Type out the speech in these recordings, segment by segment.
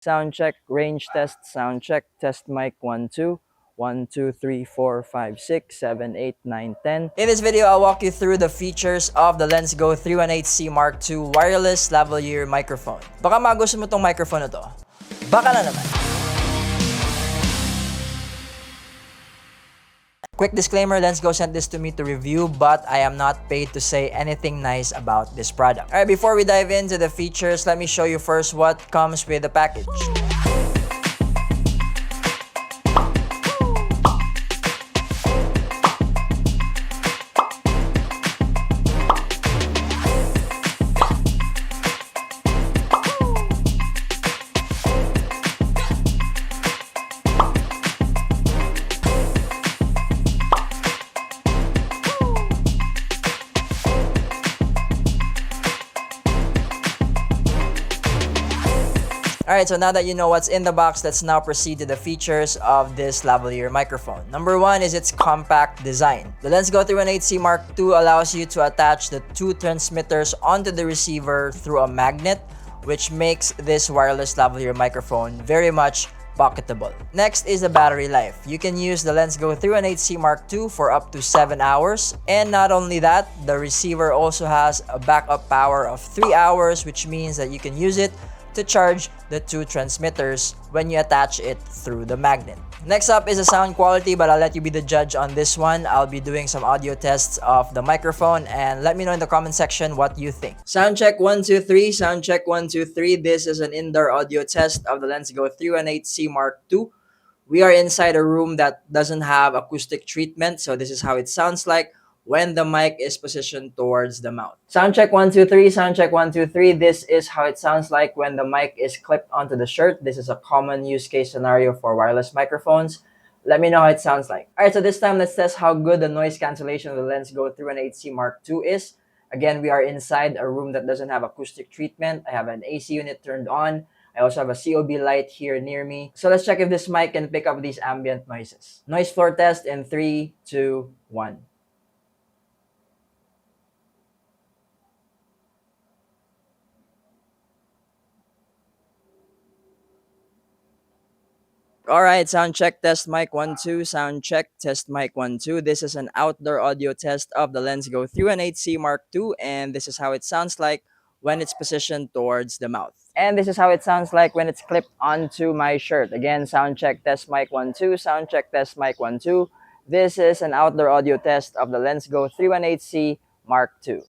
Sound check, range test, sound check, test mic 1, 2. 1, 2, 3, 4, 5, 6, 7, 8, 9, 10. In this video, I'll walk you through the features of the Lensgo 318c Mark II wireless lavalier microphone. Baka magustuhan mo tong microphone na to. Baka na naman. Quick disclaimer, Lensgo sent this to me to review, but I am not paid to say anything nice about this product. Alright, before we dive into the features, let me show you first what comes with the package. Alright, so now that you know what's in the box, let's now proceed to the features of this lavalier microphone. Number one is its compact design. The Lensgo 318c Mark II allows you to attach the two transmitters onto the receiver through a magnet, which makes this wireless lavalier microphone very much pocketable. Next is the battery life. You can use the Lensgo 318c Mark II for up to 7 hours. And not only that, the receiver also has a backup power of 3 hours, which means that you can use it to charge the two transmitters when you attach it through the magnet. Next up is the sound quality, but I'll let you be the judge on this one. I'll be doing some audio tests of the microphone, and let me know in the comment section what you think. Sound check 1, 2, 3. Sound check 1, 2, 3. This is an indoor audio test of the Lensgo 318c Mark II. We are inside a room that doesn't have acoustic treatment, so this is how it sounds like when the mic is positioned towards the mouth. Sound check 1, 2, 3. Sound check 1, 2, 3. This is how it sounds like when the mic is clipped onto the shirt. This is a common use case scenario for wireless microphones. Let me know how it sounds like. Alright, so this time let's test how good the noise cancellation of the Lensgo 318c Mark II is. Again, we are inside a room that doesn't have acoustic treatment. I have an AC unit turned on. I also have a COB light here near me. So let's check if this mic can pick up these ambient noises. Noise floor test in 3, 2, 1. Alright, sound check, test mic 1, 2. Sound check, test mic 1, 2. This is an outdoor audio test of the Lensgo 318c Mark II, and this is how it sounds like when it's positioned towards the mouth. And this is how it sounds like when it's clipped onto my shirt. Again, sound check, test mic 1, 2. Sound check, test mic 1, 2. This is an outdoor audio test of the Lensgo 318c Mark II.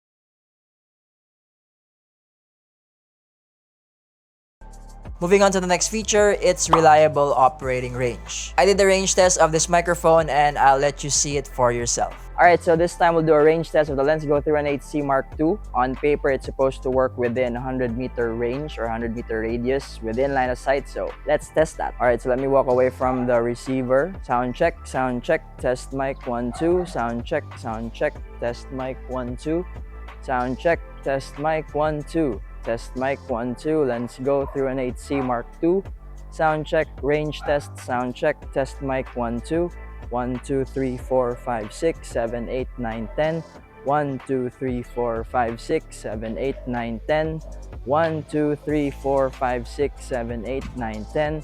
Moving on to the next feature, its reliable operating range. I did the range test of this microphone and I'll let you see it for yourself. Alright, so this time we'll do a range test of the Lensgo 318c Mark II. On paper, it's supposed to work within 100-meter range or 100-meter radius within line of sight, so let's test that. Alright, so let me walk away from the receiver. Sound check, test mic 1, 2. Sound check, test mic 1, 2. Sound check, test mic 1, 2. Test mic 1, 2. Lensgo 318c Mark II. Sound check, range test, sound check, test mic 1, 2. 1, 2, 3, 4, 5, 6, 7, 8, 9, 10. 1, 2, 3, 4, 5, 6, 7, 8, 9, 10. 1, 2, 3, 4, 5, 6, 7, 8, 9, 10.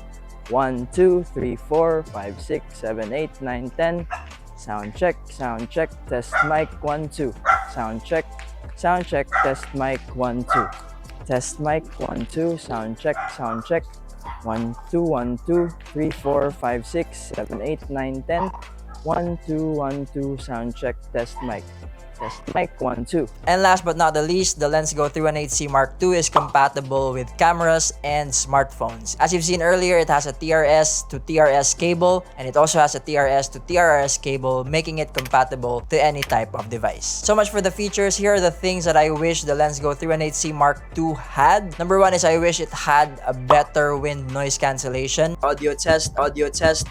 1, 2, 3, 4, 5, 6, 7, 8, 9, 10. Sound check, test mic 1, 2. Sound check, test mic 1, 2. Test mic 1, 2. Sound check. 1, 2, 1, 2, 3, 4, 5, 6, 7, 8, 9, 10. 1, 2, 1, 2. Sound check, test mic. Test mic 1, 2. And last but not the least, the Lensgo 318c Mark II is compatible with cameras and smartphones. As you've seen earlier, it has a TRS to TRS cable, and it also has a TRS to TRS cable, making it compatible to any type of device. So much for the features. Here are the things that I wish the Lensgo 318c Mark II had. Number one is I wish it had a better wind noise cancellation. Audio test.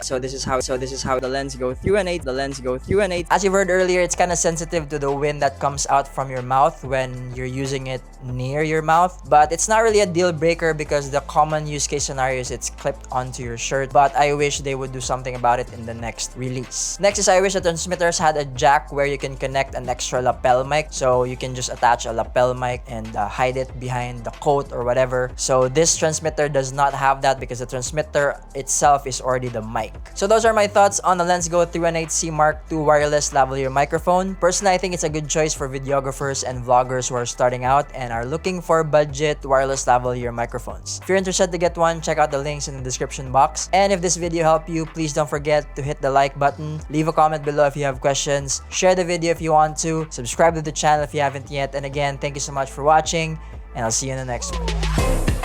So this is how the Lensgo 318. As you've heard earlier, it's kind of sensitive to the wind that comes out from your mouth when you're using it near your mouth. But it's not really a deal breaker because the common use case scenario is it's clipped onto your shirt. But I wish they would do something about it in the next release. Next is I wish the transmitters had a jack where you can connect an extra lapel mic. So you can just attach a lapel mic and hide it behind the coat or whatever. So this transmitter does not have that because the transmitter itself is already the mic. So those are my thoughts on the Lensgo 318c Mark II wireless lavalier microphone. Personally, I think it's a good choice for videographers and vloggers who are starting out and are looking for budget wireless lavalier microphones. If you're interested to get one, check out the links in the description box. And if this video helped you, please don't forget to hit the like button, leave a comment below if you have questions, share the video if you want to, subscribe to the channel if you haven't yet, and again, thank you so much for watching, and I'll see you in the next one.